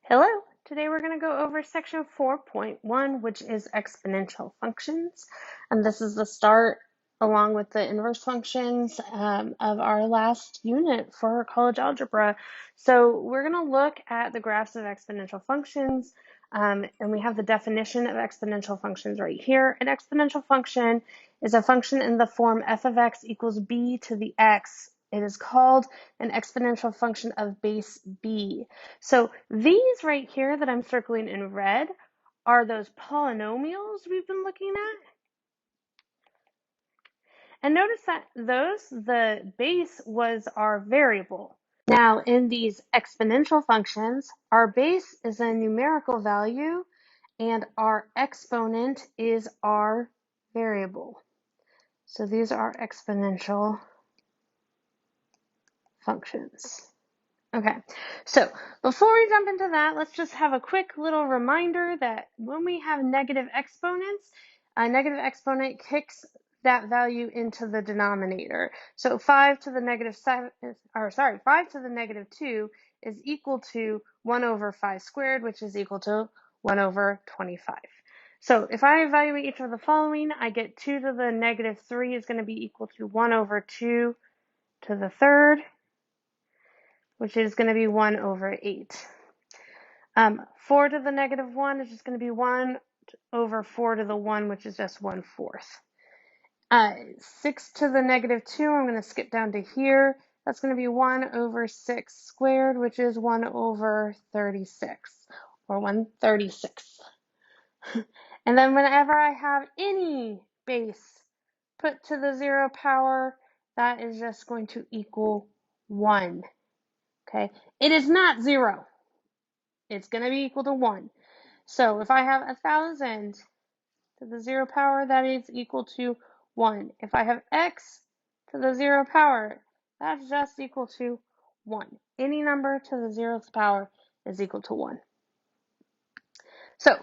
Hello, today we're going to go over section 4.1, which is exponential functions. And this is the start, along with the inverse functions, of our last unit for college algebra. So we're going to look at the graphs of exponential functions, and we have the definition of exponential functions right here. An exponential function is a function in the form f of x equals b to the x. It is called an exponential function of base b. So these right here that I'm circling in red are those polynomials we've been looking at. And notice that the base was our variable. Now in these exponential functions, our base is a numerical value and our exponent is our variable. So these are exponential functions. Okay, so before we jump into that, let's just have a quick little reminder that when we have negative exponents, a negative exponent kicks that value into the denominator. So 5 to the negative 7, 5 to the negative 2 is equal to 1 over 5 squared, which is equal to 1 over 25. So if I evaluate each of the following, I get 2 to the negative 3 is going to be equal to 1 over 2 to the third, which is going to be 1 over 8. 4 to the negative 1 is just going to be 1 over 4 to the 1, which is just 1/4. 6 to the negative 2, I'm going to skip down to here. That's going to be 1 over 6 squared, which is 1 over 36, or 1/36. And then whenever I have any base put to the 0 power, that is just going to equal 1. Okay, it is not 0. It's going to be equal to 1. So if I have 1,000 to the 0 power, that is equal to 1. If I have x to the 0 power, that's just equal to 1. Any number to the 0th power is equal to 1. So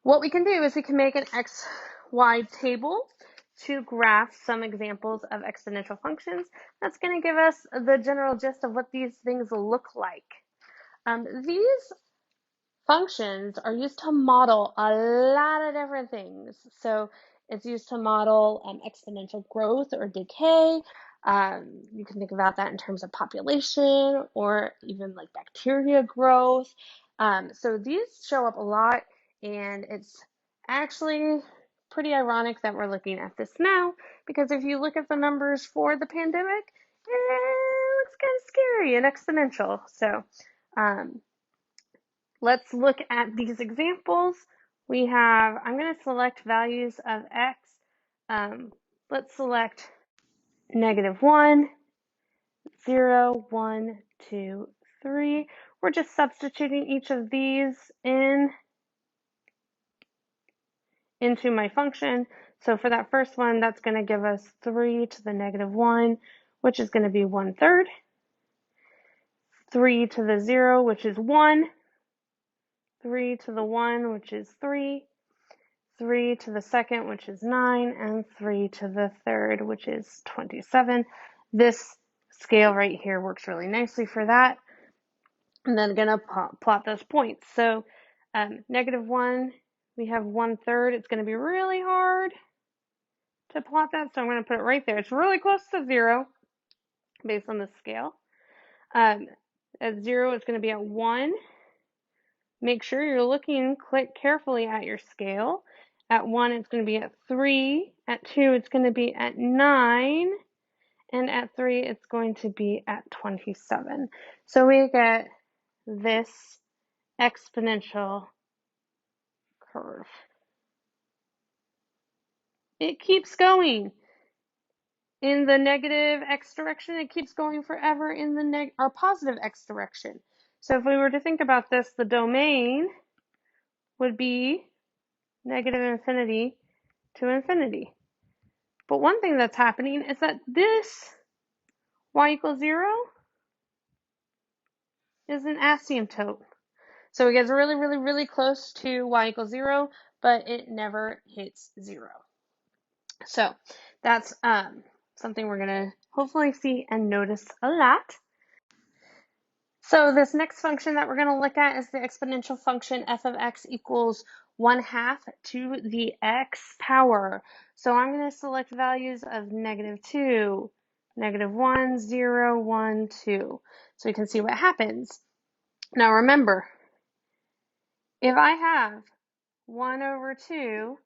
what we can do is we can make an XY table to graph some examples of exponential functions. That's going to give us the general gist of what these things look like. These functions are used to model a lot of different things. So it's used to model exponential growth or decay. You can think about that in terms of population or even like bacteria growth. So these show up a lot, and it's actually pretty ironic that we're looking at this now, because if you look at the numbers for the pandemic, it looks kind of scary and exponential. So let's look at these examples. I'm going to select values of x. Let's select -1, 0, 1, 2, 3. We're just substituting each of these into my function. So for that first one, that's going to give us 3 to the -1, which is going to be 1/3. 3 to the 0, which is 1. 3 to the 1, which is 3. 3 to the second, which is 9, and 3 to the third, which is 27. This scale right here works really nicely for that. And then going to plot those points. So -1, we have 1/3. It's going to be really hard to plot that, so I'm going to put it right there. It's really close to 0 based on the scale. At 0, it's going to be at 1. Make sure you're looking carefully at your scale. At 1, it's going to be at 3. At 2, it's going to be at 9. And at 3, it's going to be at 27. So we get this exponential curve. It keeps going in the negative x direction. It keeps going forever in the positive x direction. So if we were to think about this, the domain would be -infinity to infinity. But one thing that's happening is that this y equals 0 is an asymptote. So it gets really, really, really close to y equals 0, but it never hits 0. So that's something we're going to hopefully see and notice a lot. So this next function that we're going to look at is the exponential function f of x equals 1/2 to the x power. So I'm going to select values of -2, -1, 0, 1, 2. So we can see what happens. Now remember, if I have 1/2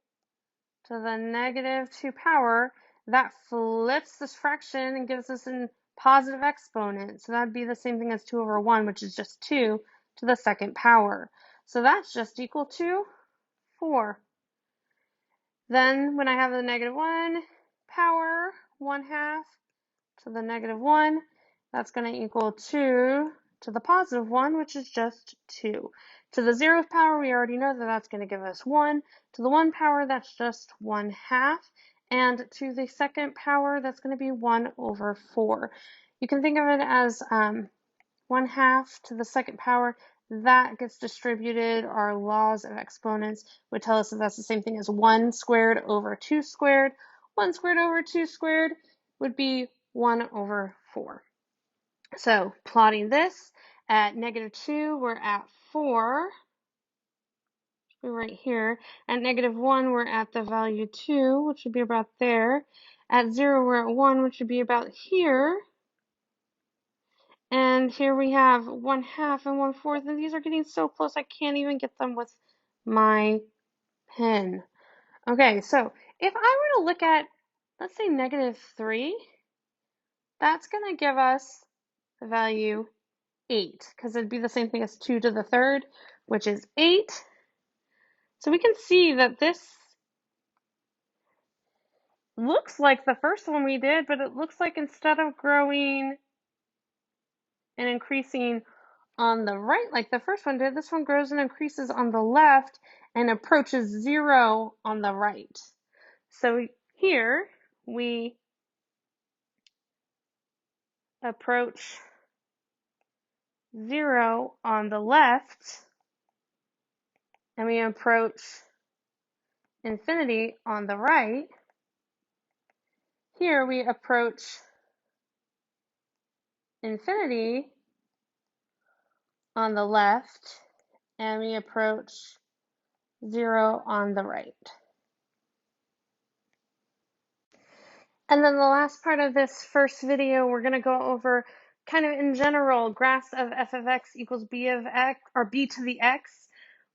to the -2 power, that flips this fraction and gives us a positive exponent. So that'd be the same thing as 2/1, which is just 2 to the second power. So that's just equal to 4. Then when I have the -1 power, 1/2 to the -1, that's going to equal 2 to the +1, which is just 2. To the 0th power, we already know that that's going to give us 1. To the 1 power, that's just 1/2. And to the second power, that's going to be 1/4. You can think of it as 1/2 to the second power. That gets distributed. Our laws of exponents would tell us that that's the same thing as 1 squared over 2 squared. 1 squared over 2 squared would be 1/4. So plotting this at -2, we're at 4. Right here. At -1, we're at the value 2, which would be about there. At 0, we're at 1, which would be about here. And here we have 1/2 and 1/4, and these are getting so close I can't even get them with my pen. Okay, so if I were to look at, let's say -3, that's going to give us the value 8, because it'd be the same thing as 2 to the third, which is 8. So we can see that this looks like the first one we did, but it looks like instead of growing and increasing on the right like the first one did, this one grows and increases on the left and approaches 0 on the right. So here we approach 0 on the left, and we approach infinity on the right. Here we approach infinity on the left, and we approach 0 on the right. And then the last part of this first video, we're going to go over kind of in general graphs of f of x equals b of x, or b to the x,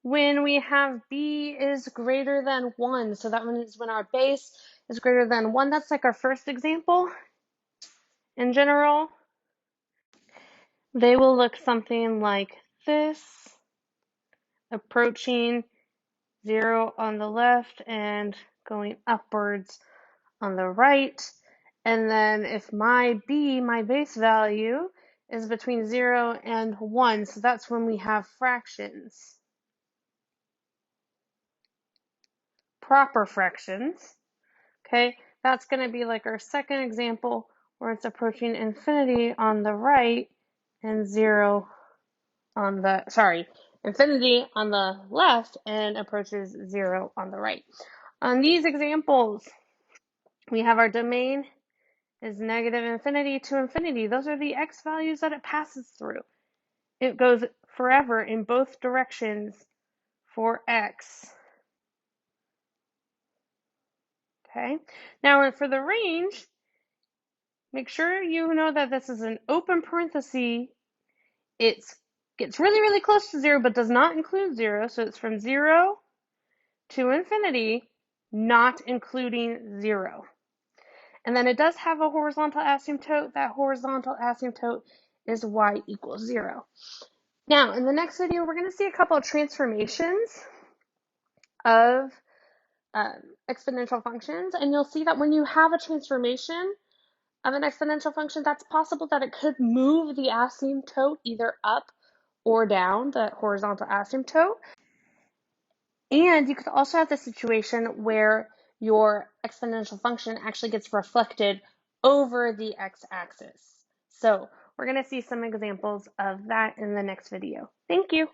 when we have b is greater than 1. So that one is when our base is greater than 1. That's like our first example. In general, they will look something like this, approaching 0 on the left and going upwards on the right. And then if my b, my base value, is between 0 and 1, so that's when we have fractions. Proper fractions, okay? That's going to be like our second example where it's approaching infinity on the right and 0 on the, infinity on the left and approaches 0 on the right. On these examples, we have our domain is -infinity to infinity. Those are the x values that it passes through. It goes forever in both directions for x. Okay, now for the range, make sure you know that this is an open parenthesis. It gets really, really close to 0, but does not include 0. So it's from 0 to infinity, not including 0. And then it does have a horizontal asymptote. That horizontal asymptote is y equals 0. Now, in the next video, we're going to see a couple of transformations of exponential functions, and you'll see that when you have a transformation of an exponential function, that's possible that it could move the asymptote either up or down, the horizontal asymptote. And you could also have the situation where your exponential function actually gets reflected over the x-axis. So we're going to see some examples of that in the next video. Thank you.